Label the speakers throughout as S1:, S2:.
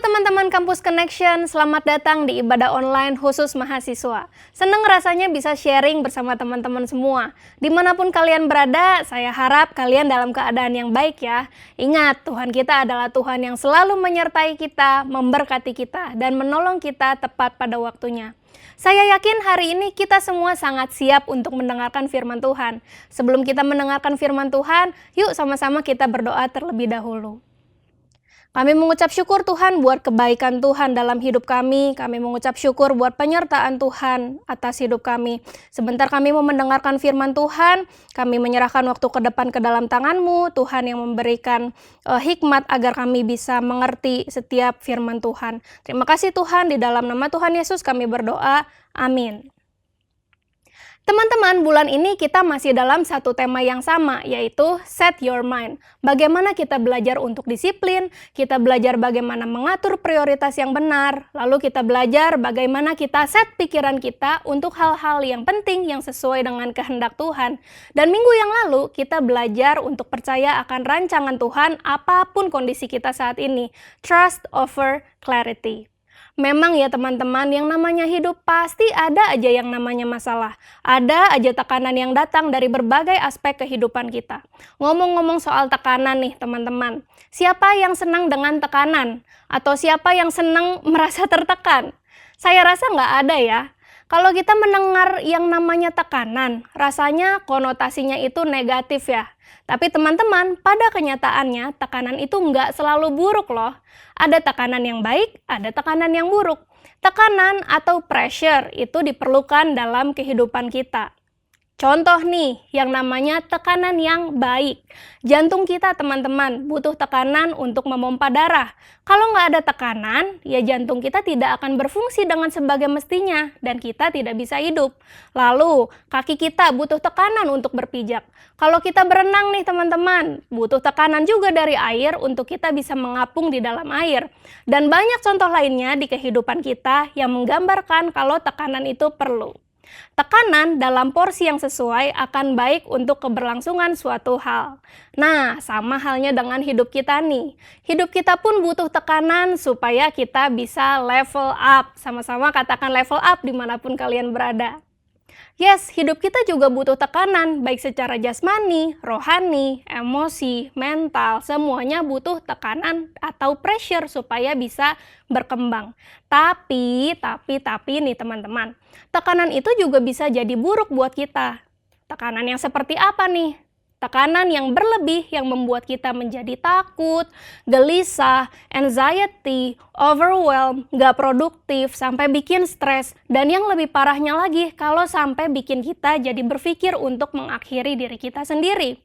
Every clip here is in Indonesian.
S1: teman-teman Kampus Connection, selamat datang di ibadah online khusus mahasiswa. Senang rasanya bisa sharing bersama teman-teman semua. Dimanapun kalian berada, saya harap kalian dalam keadaan yang baik ya. Ingat, Tuhan kita adalah Tuhan yang selalu menyertai kita, memberkati kita, dan menolong kita tepat pada waktunya. Saya yakin hari ini kita semua sangat siap untuk mendengarkan firman Tuhan. Sebelum kita mendengarkan firman Tuhan, yuk sama-sama kita berdoa terlebih dahulu. Kami mengucap syukur Tuhan buat kebaikan Tuhan dalam hidup kami. Kami mengucap syukur buat penyertaan Tuhan atas hidup kami. Sebentar kami mau mendengarkan firman Tuhan. Kami menyerahkan waktu ke depan ke dalam tangan-Mu, Tuhan yang memberikan hikmat agar kami bisa mengerti setiap firman Tuhan. Terima kasih Tuhan, di dalam nama Tuhan Yesus kami berdoa. Amin. Teman-teman, bulan ini kita masih dalam satu tema yang sama, yaitu set your mind. Bagaimana kita belajar untuk disiplin, kita belajar bagaimana mengatur prioritas yang benar, lalu kita belajar bagaimana kita set pikiran kita untuk hal-hal yang penting yang sesuai dengan kehendak Tuhan. Dan minggu yang lalu kita belajar untuk percaya akan rancangan Tuhan apapun kondisi kita saat ini. Trust over clarity. Memang ya teman-teman, yang namanya hidup pasti ada aja yang namanya masalah. Ada aja tekanan yang datang dari berbagai aspek kehidupan kita. Ngomong-ngomong soal tekanan nih teman-teman, siapa yang senang dengan tekanan? Atau siapa yang senang merasa tertekan? Saya rasa nggak ada ya. Kalau kita mendengar yang namanya tekanan, rasanya konotasinya itu negatif ya. Tapi teman-teman, pada kenyataannya tekanan itu nggak selalu buruk loh. Ada tekanan yang baik, ada tekanan yang buruk. Tekanan atau pressure itu diperlukan dalam kehidupan kita. Contoh nih, yang namanya tekanan yang baik. Jantung kita teman-teman butuh tekanan untuk memompa darah. Kalau nggak ada tekanan, ya jantung kita tidak akan berfungsi dengan sebagai mestinya dan kita tidak bisa hidup. Lalu, kaki kita butuh tekanan untuk berpijak. Kalau kita berenang nih teman-teman, butuh tekanan juga dari air untuk kita bisa mengapung di dalam air. Dan banyak contoh lainnya di kehidupan kita yang menggambarkan kalau tekanan itu perlu. Tekanan dalam porsi yang sesuai akan baik untuk keberlangsungan suatu hal. Nah, sama halnya dengan hidup kita nih. Hidup kita pun butuh tekanan supaya kita bisa level up. Sama-sama katakan level up dimanapun kalian berada. Yes, hidup kita juga butuh tekanan, baik secara jasmani, rohani, emosi, mental, semuanya butuh tekanan atau pressure supaya bisa berkembang. Tapi nih teman-teman, tekanan itu juga bisa jadi buruk buat kita. Tekanan yang seperti apa nih? Tekanan yang berlebih yang membuat kita menjadi takut, gelisah, anxiety, overwhelmed, gak produktif, sampai bikin stres. Dan yang lebih parahnya lagi, kalau sampai bikin kita jadi berpikir untuk mengakhiri diri kita sendiri.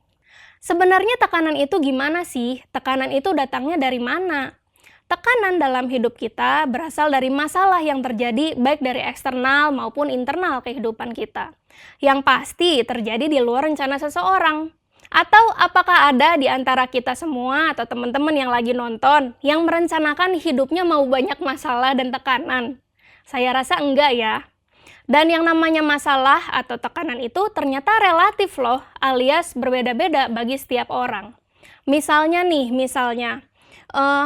S1: Sebenarnya tekanan itu gimana sih? Tekanan itu datangnya dari mana? Tekanan dalam hidup kita berasal dari masalah yang terjadi baik dari eksternal maupun internal kehidupan kita. Yang pasti terjadi di luar rencana seseorang. Atau apakah ada di antara kita semua atau teman-teman yang lagi nonton yang merencanakan hidupnya mau banyak masalah dan tekanan? Saya rasa enggak ya. Dan yang namanya masalah atau tekanan itu ternyata relatif loh, alias berbeda-beda bagi setiap orang. Misalnya,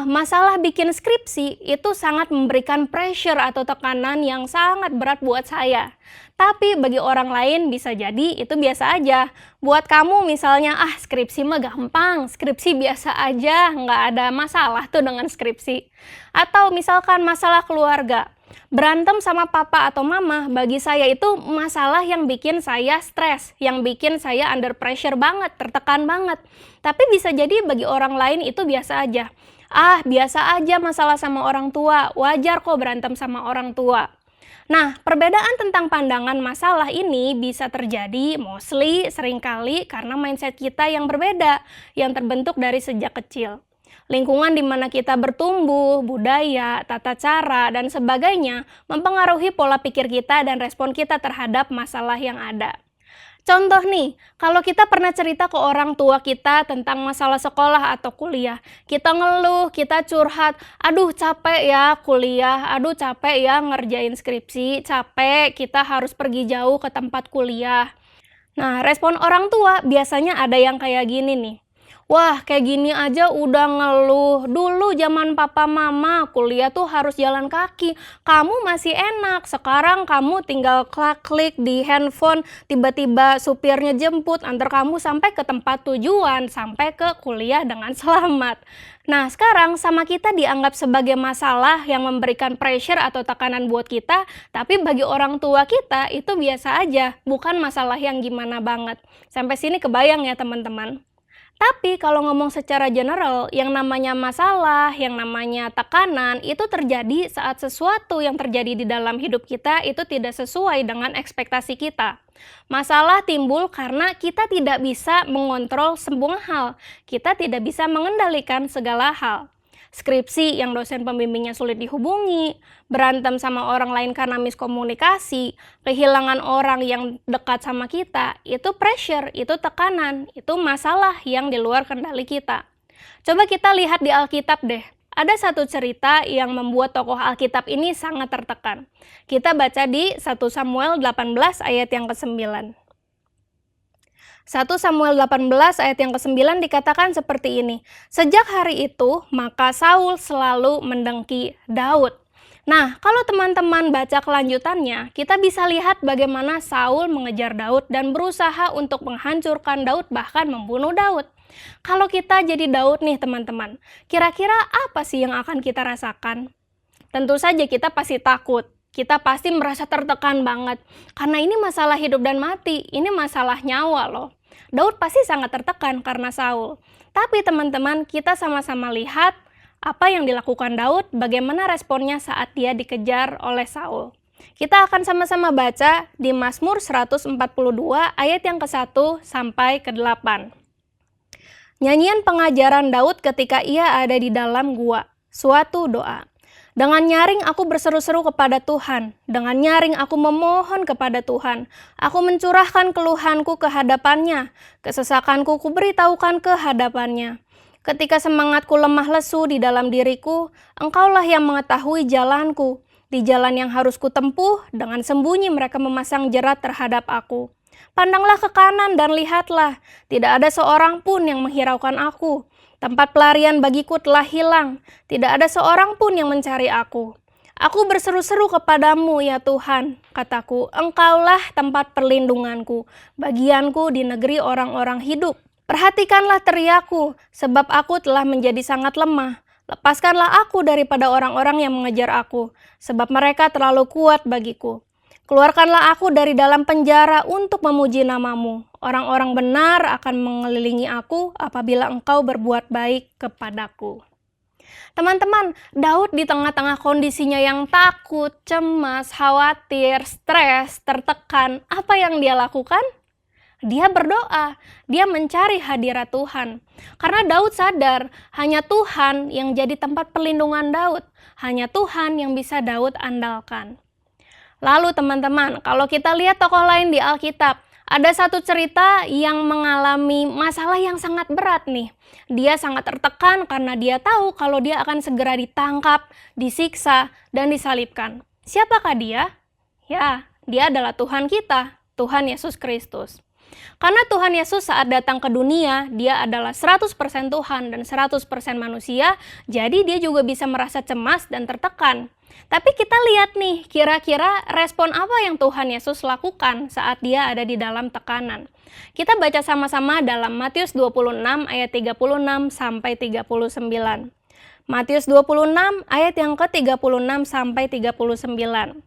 S1: masalah bikin skripsi itu sangat memberikan pressure atau tekanan yang sangat berat buat saya. Tapi bagi orang lain bisa jadi itu biasa aja. Buat kamu misalnya, skripsi mah gampang, skripsi biasa aja, nggak ada masalah tuh dengan skripsi. Atau misalkan masalah keluarga. Berantem sama papa atau mama, bagi saya itu masalah yang bikin saya stres, yang bikin saya under pressure banget, tertekan banget. Tapi bisa jadi bagi orang lain itu biasa aja. Biasa aja masalah sama orang tua, wajar kok berantem sama orang tua. Nah, perbedaan tentang pandangan masalah ini bisa terjadi seringkali karena mindset kita yang berbeda, yang terbentuk dari sejak kecil. Lingkungan di mana kita bertumbuh, budaya, tata cara, dan sebagainya mempengaruhi pola pikir kita dan respon kita terhadap masalah yang ada. Contoh nih, kalau kita pernah cerita ke orang tua kita tentang masalah sekolah atau kuliah, kita ngeluh, kita curhat, aduh capek ya kuliah, aduh capek ya ngerjain skripsi, capek kita harus pergi jauh ke tempat kuliah. Nah, respon orang tua biasanya ada yang kayak gini nih, Wah, kayak gini aja udah ngeluh. Dulu zaman papa mama kuliah tuh harus jalan kaki. Kamu masih enak. Sekarang kamu tinggal klik di handphone, tiba-tiba supirnya jemput, antar kamu sampai ke tempat tujuan, sampai ke kuliah dengan selamat. Nah, sekarang sama kita dianggap sebagai masalah yang memberikan pressure atau tekanan buat kita, tapi bagi orang tua kita itu biasa aja, bukan masalah yang gimana banget. Sampai sini kebayang ya teman-teman? Tapi kalau ngomong secara general, yang namanya masalah, yang namanya tekanan, itu terjadi saat sesuatu yang terjadi di dalam hidup kita itu tidak sesuai dengan ekspektasi kita. Masalah timbul karena kita tidak bisa mengontrol semua hal, kita tidak bisa mengendalikan segala hal. Skripsi yang dosen pembimbingnya sulit dihubungi, berantem sama orang lain karena miskomunikasi, kehilangan orang yang dekat sama kita, itu pressure, itu tekanan, itu masalah yang di luar kendali kita. Coba kita lihat di Alkitab deh. Ada satu cerita yang membuat tokoh Alkitab ini sangat tertekan. Kita baca di 1 Samuel 18 ayat yang ke-9. 1 Samuel 18 ayat yang ke-9 dikatakan seperti ini. Sejak hari itu, maka Saul selalu mendengki Daud. Nah, kalau teman-teman baca kelanjutannya, kita bisa lihat bagaimana Saul mengejar Daud dan berusaha untuk menghancurkan Daud, bahkan membunuh Daud. Kalau kita jadi Daud nih teman-teman, kira-kira apa sih yang akan kita rasakan? Tentu saja kita pasti takut. Kita pasti merasa tertekan banget, karena ini masalah hidup dan mati, ini masalah nyawa loh. Daud pasti sangat tertekan karena Saul. Tapi teman-teman, kita sama-sama lihat apa yang dilakukan Daud, bagaimana responnya saat dia dikejar oleh Saul. Kita akan sama-sama baca di Mazmur 142 ayat yang ke-1 sampai ke-8. Nyanyian pengajaran Daud ketika ia ada di dalam gua, suatu doa. Dengan nyaring aku berseru-seru kepada Tuhan, dengan nyaring aku memohon kepada Tuhan. Aku mencurahkan keluhanku ke hadapannya, kesesakanku kuberitahukan ke hadapannya. Ketika semangatku lemah lesu di dalam diriku, Engkaulah yang mengetahui jalanku. Di jalan yang harus kutempuh, dengan sembunyi mereka memasang jerat terhadap aku. Pandanglah ke kanan dan lihatlah, tidak ada seorang pun yang menghiraukan aku. Tempat pelarian bagiku telah hilang, tidak ada seorang pun yang mencari aku. Aku berseru-seru kepadamu ya Tuhan, kataku, Engkaulah tempat perlindunganku, bagianku di negeri orang-orang hidup. Perhatikanlah teriakku, sebab aku telah menjadi sangat lemah. Lepaskanlah aku daripada orang-orang yang mengejar aku, sebab mereka terlalu kuat bagiku. Keluarkanlah aku dari dalam penjara untuk memuji namamu. Orang-orang benar akan mengelilingi aku apabila engkau berbuat baik kepadaku. Teman-teman, Daud di tengah-tengah kondisinya yang takut, cemas, khawatir, stres, tertekan, apa yang dia lakukan? Dia berdoa, dia mencari hadirat Tuhan. Karena Daud sadar, hanya Tuhan yang jadi tempat perlindungan Daud. Hanya Tuhan yang bisa Daud andalkan. Lalu teman-teman, kalau kita lihat tokoh lain di Alkitab, ada satu cerita yang mengalami masalah yang sangat berat nih. Dia sangat tertekan karena dia tahu kalau dia akan segera ditangkap, disiksa, dan disalibkan. Siapakah dia? Ya, dia adalah Tuhan kita, Tuhan Yesus Kristus. Karena Tuhan Yesus saat datang ke dunia, dia adalah 100% Tuhan dan 100% manusia, jadi dia juga bisa merasa cemas dan tertekan. Tapi kita lihat nih, kira-kira respon apa yang Tuhan Yesus lakukan saat dia ada di dalam tekanan. Kita baca sama-sama dalam Matius 26 ayat 36 sampai 39. Matius 26 ayat yang ke-36 sampai 39.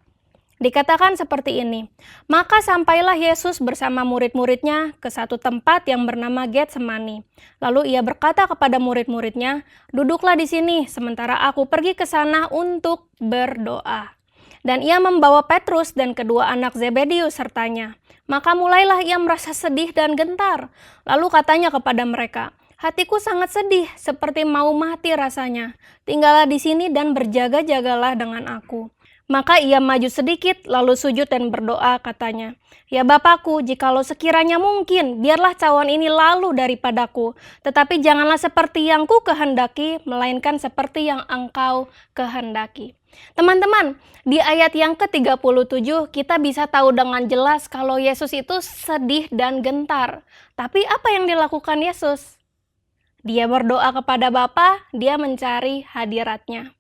S1: Dikatakan seperti ini, maka sampailah Yesus bersama murid-muridnya ke satu tempat yang bernama Getsemani. Lalu ia berkata kepada murid-muridnya, duduklah di sini sementara aku pergi ke sana untuk berdoa. Dan ia membawa Petrus dan kedua anak Zebedeus sertanya. Maka mulailah ia merasa sedih dan gentar. Lalu katanya kepada mereka, hatiku sangat sedih seperti mau mati rasanya. Tinggallah di sini dan berjaga-jagalah dengan aku. Maka ia maju sedikit, lalu sujud dan berdoa, katanya, ya Bapakku, jikalau sekiranya mungkin, biarlah cawan ini lalu daripadaku, tetapi janganlah seperti yang ku kehendaki, melainkan seperti yang Engkau kehendaki. Teman-teman, di ayat yang ke-37 kita bisa tahu dengan jelas kalau Yesus itu sedih dan gentar. Tapi apa yang dilakukan Yesus? Dia berdoa kepada Bapa, dia mencari hadirat-Nya.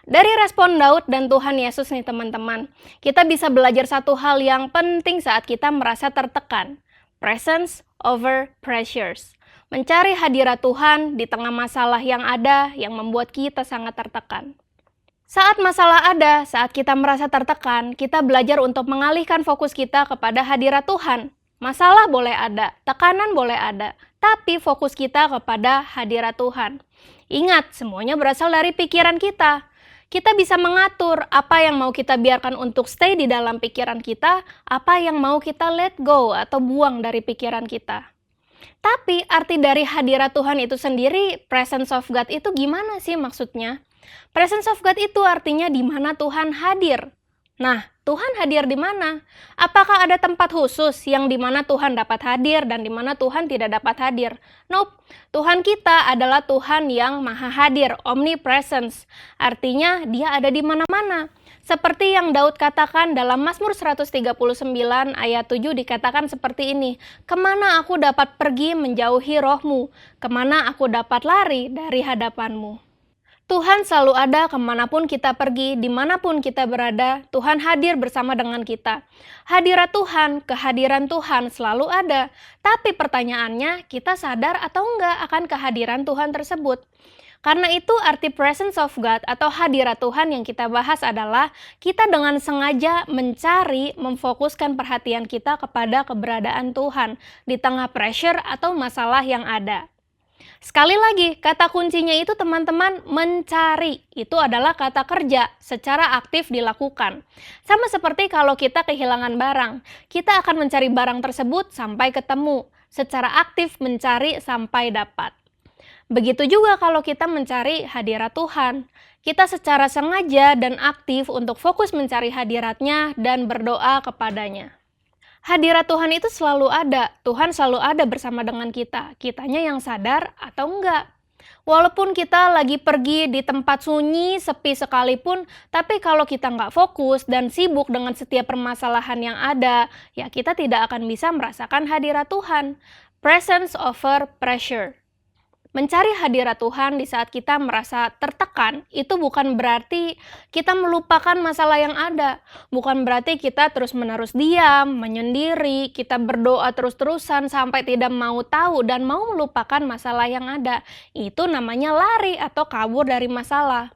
S1: Dari respon Daud dan Tuhan Yesus nih teman-teman, kita bisa belajar satu hal yang penting saat kita merasa tertekan. Presence over pressures. Mencari hadirat Tuhan di tengah masalah yang ada yang membuat kita sangat tertekan. Saat masalah ada, saat kita merasa tertekan, kita belajar untuk mengalihkan fokus kita kepada hadirat Tuhan. Masalah boleh ada, tekanan boleh ada, tapi fokus kita kepada hadirat Tuhan. Ingat, semuanya berasal dari pikiran kita. Kita bisa mengatur apa yang mau kita biarkan untuk stay di dalam pikiran kita, apa yang mau kita let go atau buang dari pikiran kita. Tapi arti dari hadirat Tuhan itu sendiri, presence of God itu gimana sih maksudnya? Presence of God itu artinya di mana Tuhan hadir. Nah, Tuhan hadir di mana? Apakah ada tempat khusus yang di mana Tuhan dapat hadir dan di mana Tuhan tidak dapat hadir? Nope. Tuhan kita adalah Tuhan yang maha hadir, omnipresence. Artinya dia ada di mana-mana. Seperti yang Daud katakan dalam Mazmur 139 ayat 7 dikatakan seperti ini, "Kemana aku dapat pergi menjauhi rohmu? Kemana aku dapat lari dari hadapanmu?" Tuhan selalu ada kemanapun kita pergi, dimanapun kita berada, Tuhan hadir bersama dengan kita. Hadirat Tuhan, kehadiran Tuhan selalu ada. Tapi pertanyaannya, kita sadar atau enggak akan kehadiran Tuhan tersebut? Karena itu arti presence of God atau hadirat Tuhan yang kita bahas adalah kita dengan sengaja mencari, memfokuskan perhatian kita kepada keberadaan Tuhan di tengah pressure atau masalah yang ada. Sekali lagi, kata kuncinya itu teman-teman mencari. Itu adalah kata kerja secara aktif dilakukan. Sama seperti kalau kita kehilangan barang. Kita akan mencari barang tersebut sampai ketemu. Secara aktif mencari sampai dapat. Begitu juga kalau kita mencari hadirat Tuhan. Kita secara sengaja dan aktif untuk fokus mencari hadiratnya dan berdoa kepadanya. Hadirat Tuhan itu selalu ada. Tuhan selalu ada bersama dengan kita. Kitanya yang sadar atau enggak. Walaupun kita lagi pergi di tempat sunyi, sepi sekalipun, tapi kalau kita nggak fokus dan sibuk dengan setiap permasalahan yang ada, ya kita tidak akan bisa merasakan hadirat Tuhan. Presence over pressure. Mencari hadirat Tuhan di saat kita merasa tertekan, itu bukan berarti kita melupakan masalah yang ada. Bukan berarti kita terus-menerus diam, menyendiri, kita berdoa terus-terusan sampai tidak mau tahu dan mau melupakan masalah yang ada. Itu namanya lari atau kabur dari masalah.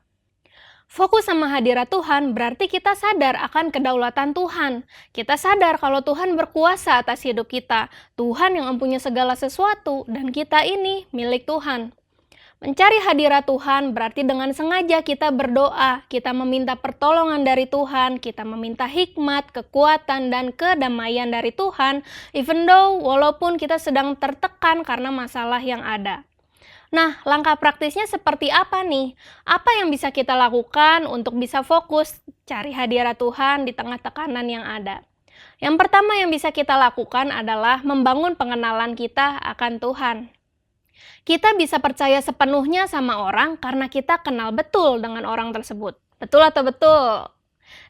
S1: Fokus sama hadirat Tuhan berarti kita sadar akan kedaulatan Tuhan. Kita sadar kalau Tuhan berkuasa atas hidup kita. Tuhan yang mempunyai segala sesuatu dan kita ini milik Tuhan. Mencari hadirat Tuhan berarti dengan sengaja kita berdoa, kita meminta pertolongan dari Tuhan, kita meminta hikmat, kekuatan, dan kedamaian dari Tuhan, even though walaupun kita sedang tertekan karena masalah yang ada. Nah, langkah praktisnya seperti apa nih? Apa yang bisa kita lakukan untuk bisa fokus cari hadirat Tuhan di tengah tekanan yang ada? Yang pertama yang bisa kita lakukan adalah membangun pengenalan kita akan Tuhan. Kita bisa percaya sepenuhnya sama orang karena kita kenal betul dengan orang tersebut. Betul atau betul?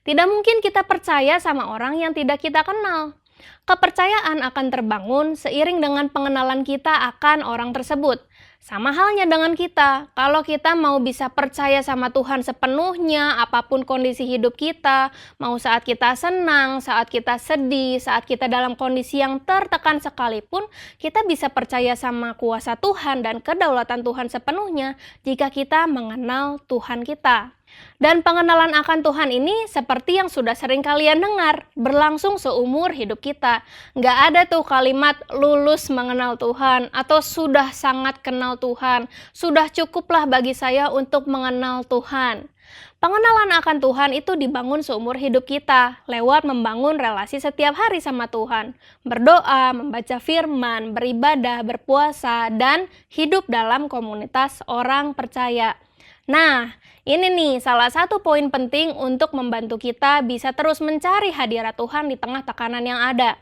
S1: Tidak mungkin kita percaya sama orang yang tidak kita kenal. Kepercayaan akan terbangun seiring dengan pengenalan kita akan orang tersebut. Sama halnya dengan kita, kalau kita mau bisa percaya sama Tuhan sepenuhnya, apapun kondisi hidup kita, mau saat kita senang, saat kita sedih, saat kita dalam kondisi yang tertekan sekalipun, kita bisa percaya sama kuasa Tuhan dan kedaulatan Tuhan sepenuhnya jika kita mengenal Tuhan kita. Dan pengenalan akan Tuhan ini seperti yang sudah sering kalian dengar, berlangsung seumur hidup kita. Nggak ada tuh kalimat lulus mengenal Tuhan atau sudah sangat kenal Tuhan, sudah cukuplah bagi saya untuk mengenal Tuhan. Pengenalan akan Tuhan itu dibangun seumur hidup kita, lewat membangun relasi setiap hari sama Tuhan. Berdoa, membaca firman, beribadah, berpuasa, dan hidup dalam komunitas orang percaya. Nah, ini nih salah satu poin penting untuk membantu kita bisa terus mencari hadirat Tuhan di tengah tekanan yang ada.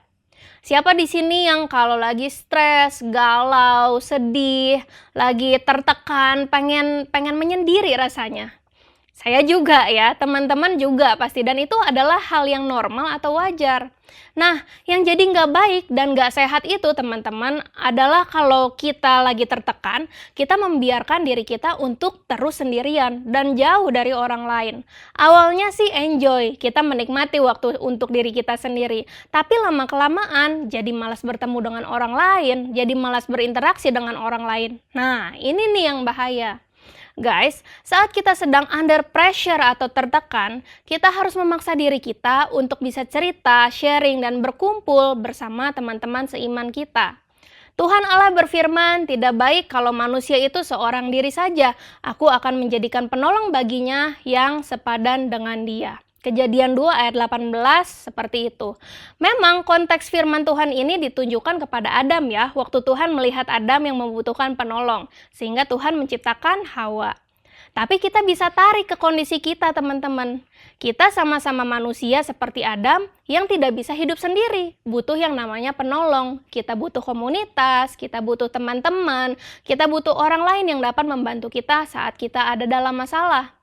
S1: Siapa di sini yang kalau lagi stres, galau, sedih, lagi tertekan, pengen menyendiri rasanya? Saya juga ya, teman-teman juga pasti, dan itu adalah hal yang normal atau wajar. Nah, yang jadi nggak baik dan nggak sehat itu teman-teman adalah kalau kita lagi tertekan, kita membiarkan diri kita untuk terus sendirian dan jauh dari orang lain. Awalnya sih enjoy, kita menikmati waktu untuk diri kita sendiri. Tapi lama-kelamaan jadi malas bertemu dengan orang lain, jadi malas berinteraksi dengan orang lain. Nah, ini nih yang bahaya. Guys, saat kita sedang under pressure atau tertekan, kita harus memaksa diri kita untuk bisa cerita, sharing, dan berkumpul bersama teman-teman seiman kita. Tuhan Allah berfirman, tidak baik kalau manusia itu seorang diri saja. Aku akan menjadikan penolong baginya yang sepadan dengan dia. Kejadian 2 ayat 18 seperti itu. Memang konteks firman Tuhan ini ditunjukkan kepada Adam ya, waktu Tuhan melihat Adam yang membutuhkan penolong, sehingga Tuhan menciptakan Hawa. Tapi kita bisa tarik ke kondisi kita teman-teman. Kita sama-sama manusia seperti Adam yang tidak bisa hidup sendiri, butuh yang namanya penolong. Kita butuh komunitas, kita butuh teman-teman, kita butuh orang lain yang dapat membantu kita saat kita ada dalam masalah.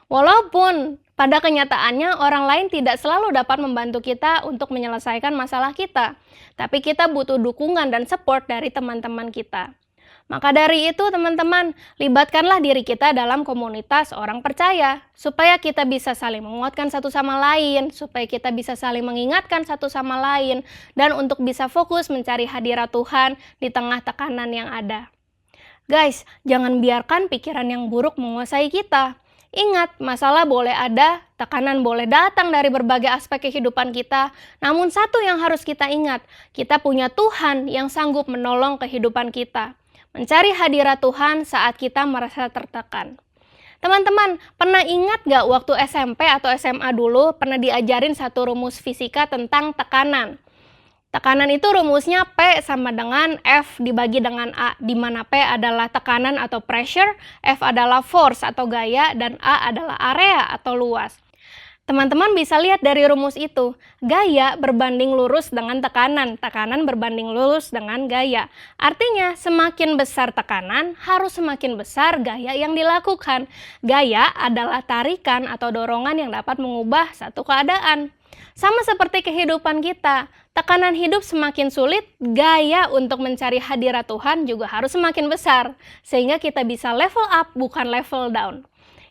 S1: Walaupun pada kenyataannya orang lain tidak selalu dapat membantu kita untuk menyelesaikan masalah kita, tapi kita butuh dukungan dan support dari teman-teman kita. Maka dari itu teman-teman, libatkanlah diri kita dalam komunitas orang percaya, supaya kita bisa saling menguatkan satu sama lain, supaya kita bisa saling mengingatkan satu sama lain, dan untuk bisa fokus mencari hadirat Tuhan di tengah tekanan yang ada. Guys, jangan biarkan pikiran yang buruk menguasai kita. Ingat, masalah boleh ada, tekanan boleh datang dari berbagai aspek kehidupan kita. Namun satu yang harus kita ingat, kita punya Tuhan yang sanggup menolong kehidupan kita. Mencari hadirat Tuhan saat kita merasa tertekan. Teman-teman, pernah ingat gak waktu SMP atau SMA dulu pernah diajarin satu rumus fisika tentang tekanan? Tekanan itu rumusnya P sama dengan F dibagi dengan A, di mana P adalah tekanan atau pressure, F adalah force atau gaya, dan A adalah area atau luas. Teman-teman bisa lihat dari rumus itu, gaya berbanding lurus dengan tekanan, tekanan berbanding lurus dengan gaya. Artinya, semakin besar tekanan, harus semakin besar gaya yang dilakukan. Gaya adalah tarikan atau dorongan yang dapat mengubah satu keadaan. Sama seperti kehidupan kita, tekanan hidup semakin sulit, gaya untuk mencari hadirat Tuhan juga harus semakin besar, sehingga kita bisa level up bukan level down.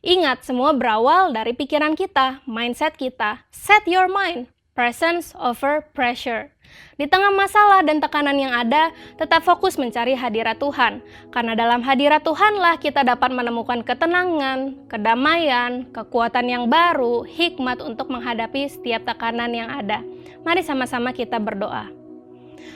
S1: Ingat, semua berawal dari pikiran kita, mindset kita. Set your mind, presence over pressure. Di tengah masalah dan tekanan yang ada, tetap fokus mencari hadirat Tuhan. Karena dalam hadirat Tuhanlah kita dapat menemukan ketenangan, kedamaian, kekuatan yang baru, hikmat untuk menghadapi setiap tekanan yang ada. Mari sama-sama kita berdoa.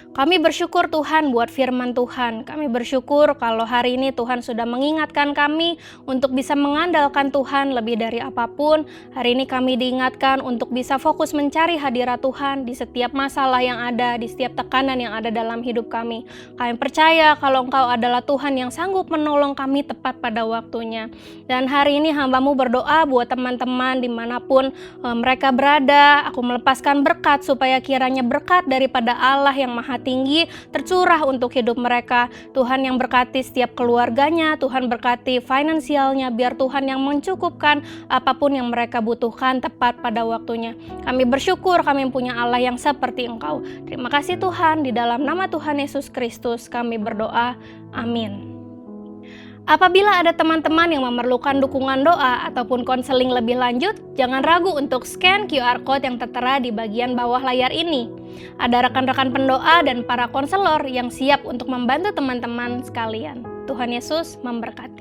S1: Kami bersyukur Tuhan buat firman Tuhan. Kami bersyukur kalau hari ini Tuhan sudah mengingatkan kami untuk bisa mengandalkan Tuhan lebih dari apapun. Hari ini kami diingatkan untuk bisa fokus mencari hadirat Tuhan di setiap masalah yang ada, di setiap tekanan yang ada dalam hidup kami. Kami percaya kalau Engkau adalah Tuhan yang sanggup menolong kami tepat pada waktunya. Dan hari ini hamba-Mu berdoa buat teman-teman dimanapun mereka berada. Aku melepaskan berkat supaya kiranya berkat daripada Allah yang Maha Tinggi tercurah untuk hidup mereka. Tuhan yang berkati setiap keluarganya, Tuhan berkati finansialnya, biar Tuhan yang mencukupkan apapun yang mereka butuhkan tepat pada waktunya. Kami bersyukur kami punya Allah yang seperti Engkau. Terima kasih Tuhan, di dalam nama Tuhan Yesus Kristus kami berdoa. Amin. Apabila ada teman-teman yang memerlukan dukungan doa ataupun konseling lebih lanjut, jangan ragu untuk scan QR Code yang tertera di bagian bawah layar ini. Ada rekan-rekan pendoa dan para konselor yang siap untuk membantu teman-teman sekalian. Tuhan Yesus memberkati.